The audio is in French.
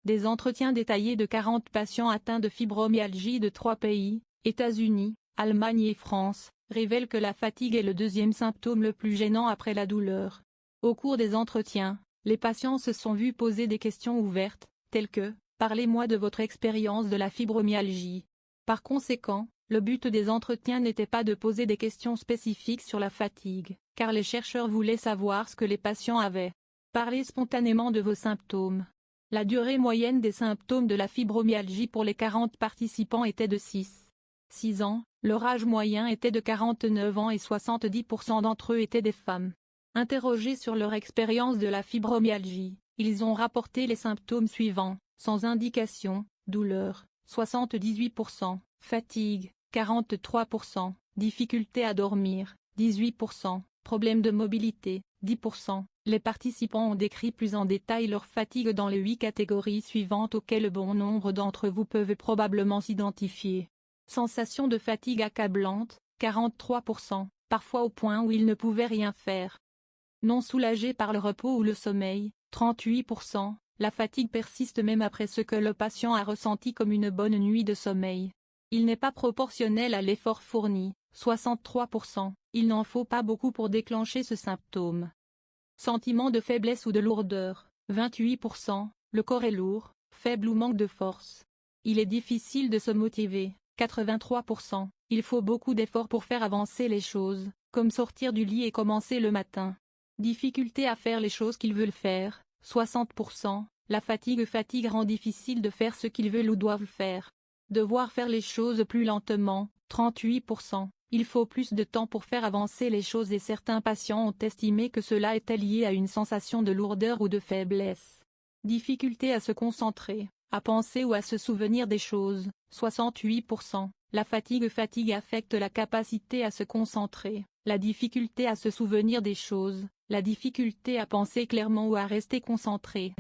Des entretiens détaillés de 40 patients atteints de fibromyalgie de 3 pays, États-Unis, Allemagne et France, révèlent que la fatigue est le deuxième symptôme le plus gênant après la douleur. Au cours des entretiens, les patients se sont vus poser des questions ouvertes, telles que « Parlez-moi de votre expérience de la fibromyalgie ». Par conséquent, le but des entretiens n'était pas de poser des questions spécifiques sur la fatigue, car les chercheurs voulaient savoir ce que les patients avaient. Parlez spontanément de vos symptômes. La durée moyenne des symptômes de la fibromyalgie pour les 40 participants était de 6 ans, leur âge moyen était de 49 ans et 70% d'entre eux étaient des femmes. Interrogés sur leur expérience de la fibromyalgie, ils ont rapporté les symptômes suivants: sans indication, douleur, 78%, fatigue, 43%, difficulté à dormir, 18%, problèmes de mobilité, 10%. Les participants ont décrit plus en détail leur fatigue dans les 8 catégories suivantes auxquelles bon nombre d'entre vous peuvent probablement s'identifier. Sensation de fatigue accablante, 43%, parfois au point où ils ne pouvaient rien faire. Non soulagé par le repos ou le sommeil, 38%, la fatigue persiste même après ce que le patient a ressenti comme une bonne nuit de sommeil. Il n'est pas proportionnel à l'effort fourni, 63%, il n'en faut pas beaucoup pour déclencher ce symptôme. Sentiment de faiblesse ou de lourdeur, 28%, le corps est lourd, faible ou manque de force. Il est difficile de se motiver, 83%, il faut beaucoup d'efforts pour faire avancer les choses, comme sortir du lit et commencer le matin. Difficulté à faire les choses qu'ils veulent faire, 60%, la fatigue rend difficile de faire ce qu'ils veulent ou doivent faire. Devoir faire les choses plus lentement, 38%. Il faut plus de temps pour faire avancer les choses et certains patients ont estimé que cela était lié à une sensation de lourdeur ou de faiblesse. Difficulté à se concentrer, à penser ou à se souvenir des choses, 68%. La fatigue affecte la capacité à se concentrer, la difficulté à se souvenir des choses, la difficulté à penser clairement ou à rester concentré.